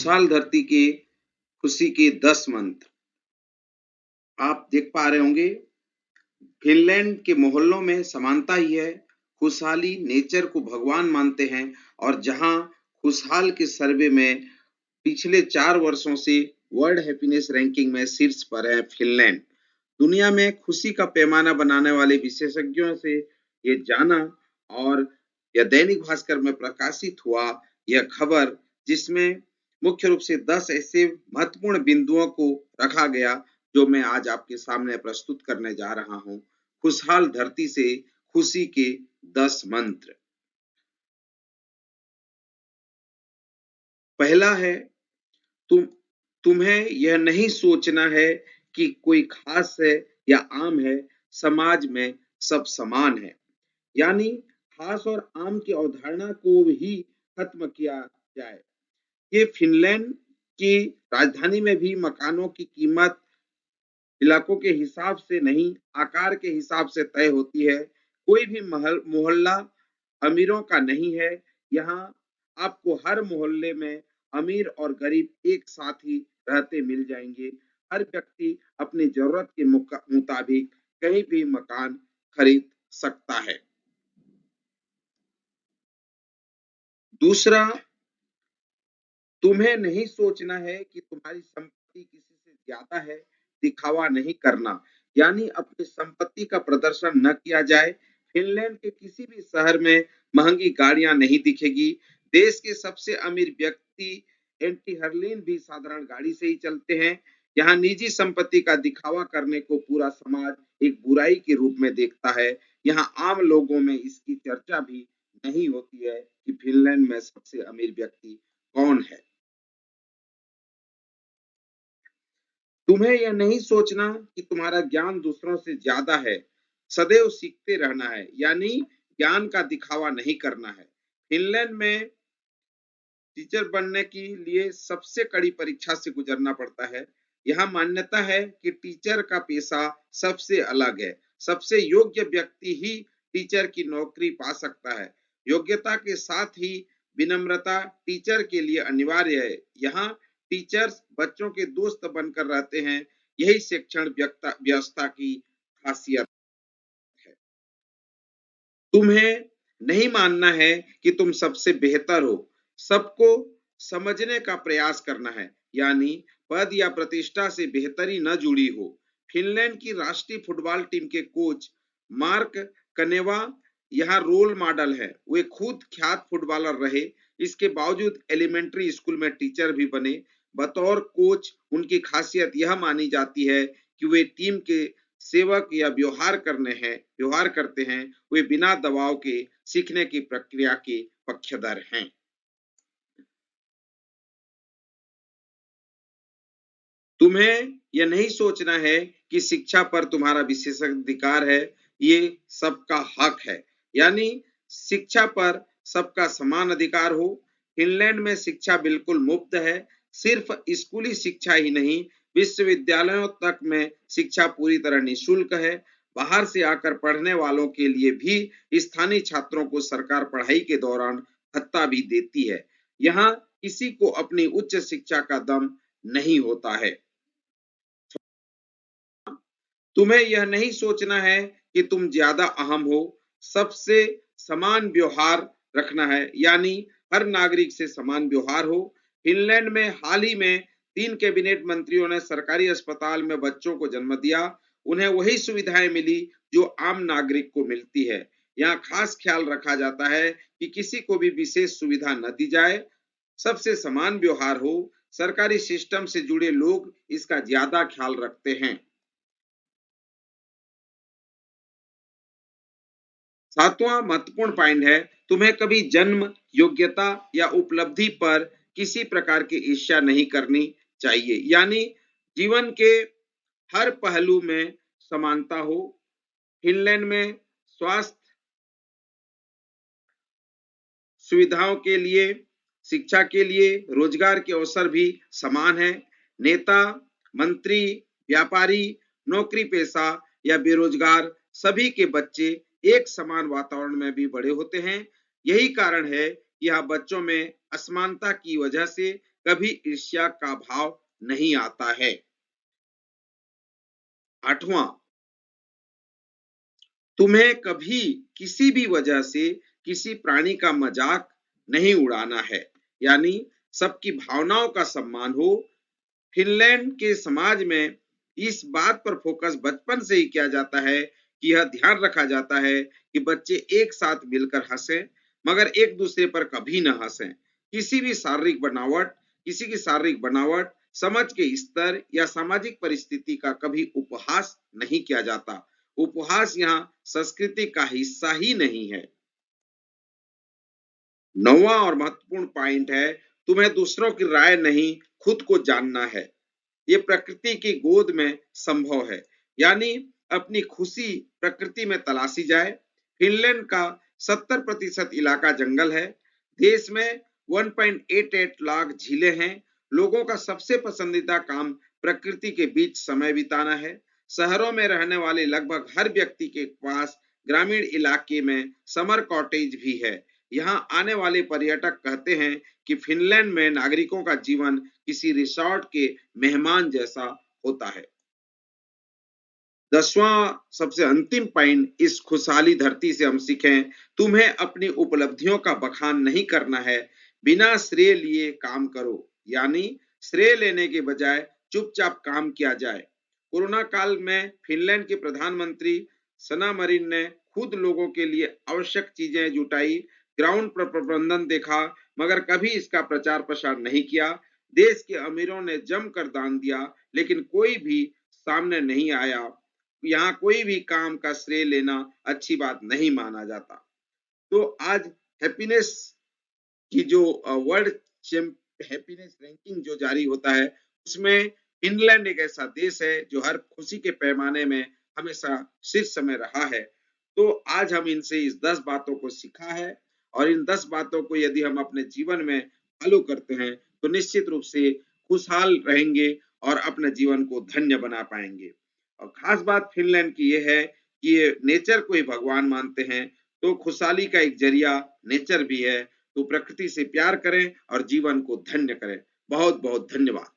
खुशहाल धरती के खुशी के 10 मंत्र आप देख पा रहे होंगे। फिनलैंड के मोहल्लों में समानता ही है। खुशहाली नेचर को भगवान मानते हैं और जहां खुशहाल के सर्वे में पिछले 4 वर्षों से वर्ल्ड हैप्पीनेस रैंकिंग में शीर्ष पर है फिनलैंड। दुनिया में खुशी का पैमाना बनाने वाले विशेषज्ञों से ये जाना और यह दैनिक भास्कर में प्रकाशित हुआ यह खबर, जिसमें मुख्य रूप से 10 ऐसे महत्वपूर्ण बिंदुओं को रखा गया जो मैं आज आपके सामने प्रस्तुत करने जा रहा हूं। खुशहाल धरती से खुशी के 10 मंत्र। पहला है, तुम्हें यह नहीं सोचना है कि कोई खास है या आम है, समाज में सब समान है। यानी खास और आम की अवधारणा को ही खत्म किया जाए। ये फिनलैंड की राजधानी में भी मकानों की कीमत इलाकों के हिसाब से नहीं, आकार के हिसाब से तय होती है। कोई भी मोहल्ला अमीरों का नहीं है। यहाँ आपको हर मोहल्ले में अमीर और गरीब एक साथ ही रहते मिल जाएंगे। हर व्यक्ति अपनी जरूरत के मुताबिक कहीं भी मकान खरीद सकता है। दूसरा, तुम्हें नहीं सोचना है कि तुम्हारी संपत्ति किसी से ज्यादा है, दिखावा नहीं करना। यानी अपनी संपत्ति का प्रदर्शन न किया जाए। फिनलैंड के किसी भी शहर में महंगी गाड़ियां नहीं दिखेगी। देश के सबसे अमीर व्यक्ति एंटी हर्लिन भी साधारण गाड़ी से ही चलते हैं। यहाँ निजी संपत्ति का दिखावा करने को पूरा समाज एक बुराई के रूप में देखता है। यहाँ आम लोगों में इसकी चर्चा भी नहीं होती है कि फिनलैंड में सबसे अमीर व्यक्ति कौन है। तुम्हें यह नहीं सोचना कि तुम्हारा ज्ञान दूसरों से ज्यादा है, सदैव सीखते रहना है। यानी ज्ञान का दिखावा नहीं करना है। फिनलैंड में टीचर बनने के लिए सबसे कड़ी परीक्षा से गुजरना पड़ता है। यहाँ मान्यता है कि टीचर का पेशा सबसे अलग है। सबसे योग्य व्यक्ति ही टीचर की नौकरी पा सकता है। योग्यता के साथ ही विनम्रता टीचर के लिए अनिवार्य है। यहाँ टीचर्स बच्चों के दोस्त बनकर रहते हैं। यही शिक्षण व्यवस्था की खासियत है। तुम्हें नहीं मानना है कि तुम सबसे बेहतर हो, सबको समझने का प्रयास करना है। यानी पद या प्रतिष्ठा से बेहतरी न जुड़ी हो। फिनलैंड की राष्ट्रीय फुटबॉल टीम के कोच मार्क कनेवा यहाँ रोल मॉडल है। वे खुद ख्यात फुटबॉलर रहे, इसके बावजूद एलिमेंट्री स्कूल में टीचर भी बने। बतौर कोच उनकी खासियत यह मानी जाती है कि वे टीम के सेवक या व्यवहार करते हैं। वे बिना दबाव के सीखने की प्रक्रिया के पक्षधर हैं। तुम्हें यह नहीं सोचना है कि शिक्षा पर तुम्हारा विशेषाधिकार है, ये सबका हक है। यानी शिक्षा पर सबका समान अधिकार हो। फिनलैंड में शिक्षा बिल्कुल मुफ्त है। सिर्फ स्कूली शिक्षा ही नहीं, विश्वविद्यालयों तक में शिक्षा पूरी तरह निःशुल्क है। बाहर से आकर पढ़ने वालों के लिए भी स्थानीय छात्रों को सरकार पढ़ाई के दौरान भत्ता भी देती है। यहाँ किसी को अपनी उच्च शिक्षा का दम नहीं होता है। तुम्हें यह नहीं सोचना है कि तुम ज्यादा अहम हो, सबसे समान व्यवहार रखना है। यानी हर नागरिक से समान व्यवहार हो। फिनलैंड में हाल ही में 3 कैबिनेट मंत्रियों ने सरकारी अस्पताल में बच्चों को जन्म दिया। उन्हें वही सुविधाएं मिली जो आम नागरिक को मिलती है। यहाँ खास ख्याल रखा जाता है कि किसी को भी विशेष सुविधा न दी जाए, सबसे समान व्यवहार हो। सरकारी सिस्टम से जुड़े लोग इसका ज्यादा ख्याल रखते हैं। 7वां महत्वपूर्ण पॉइंट है, तुम्हें कभी जन्म, योग्यता या उपलब्धि पर किसी प्रकार की ईर्ष्या नहीं करनी चाहिए। यानी जीवन के हर पहलू में समानता हो। फिनलैंड में स्वास्थ्य सुविधाओं के लिए, शिक्षा के लिए, रोजगार के अवसर भी समान है। नेता, मंत्री, व्यापारी, नौकरी पेशा या बेरोजगार सभी के बच्चे एक समान वातावरण में भी बड़े होते हैं। यही कारण है कि यहाँ बच्चों में असमानता की वजह से कभी ईर्ष्या का भाव नहीं आता है। 8वां, तुम्हें कभी किसी भी वजह से किसी प्राणी का मजाक नहीं उड़ाना है, यानी सबकी भावनाओं का सम्मान हो। फिनलैंड के समाज में इस बात पर फोकस बचपन से ही किया जाता है कि यह ध्यान रखा जाता है कि बच्चे एक साथ मिलकर हंसें, मगर एक दूसरे पर कभी न हंसें। किसी की शारीरिक बनावट, समझ के स्तर या सामाजिक परिस्थिति का कभी उपहास नहीं किया जाता। उपहास यहाँ संस्कृति का हिस्सा ही नहीं है। 9वां और महत्वपूर्ण पॉइंट है, तुम्हें दूसरों की राय नहीं, खुद को जानना है। ये प्रकृति की गोद में संभव है, यानी अपनी खुशी प्रकृति में तलाशी जाए। फिनलैंड का 70% इलाका जंगल है। देश में 1.88 लाख झीलें हैं। लोगों का सबसे पसंदीदा काम प्रकृति के बीच समय बिताना है। शहरों में रहने वाले लगभग हर व्यक्ति के पास ग्रामीण इलाके में समर कॉटेज भी है। यहाँ आने वाले पर्यटक कहते हैं कि फिनलैंड में नागरिकों का जीवन किसी रिसोर्ट के मेहमान जैसा होता है। 10वां सबसे अंतिम पॉइंट, इस खुशहाली धरती से हम सीखें, तुम्हें अपनी उपलब्धियों का बखान नहीं करना है, बिना श्रेय लिए काम करो, यानी श्रेय लेने के बजाय चुपचाप काम किया जाए। कोरोना काल में फिनलैंड के प्रधानमंत्री सना मरीन ने खुद लोगों के लिए आवश्यक चीजें जुटाई, ग्राउंड पर प्रबंधन देखा, मगर कभी इसका प्रचार प्रसार नहीं किया। देश के अमीरों ने जमकर दान दिया, लेकिन कोई भी सामने नहीं आया। यहाँ कोई भी काम का श्रेय लेना अच्छी बात नहीं माना जाता। तो आज हैप्पीनेस की जो वर्ल्ड हैप्पीनेस रैंकिंग जो जारी होता है, उसमें फिनलैंड एक ऐसा देश है जो हर खुशी के पैमाने में हमेशा शीर्ष में रहा है। तो आज हम इनसे इस 10 बातों को सीखा है, और इन 10 बातों को यदि हम अपने जीवन में फॉलो करते हैं तो निश्चित रूप से खुशहाल रहेंगे और अपने जीवन को धन्य बना पाएंगे। और खास बात फिनलैंड की ये है कि ये नेचर को ही भगवान मानते हैं, तो खुशहाली का एक जरिया नेचर भी है। तो प्रकृति से प्यार करें और जीवन को धन्य करें। बहुत बहुत धन्यवाद।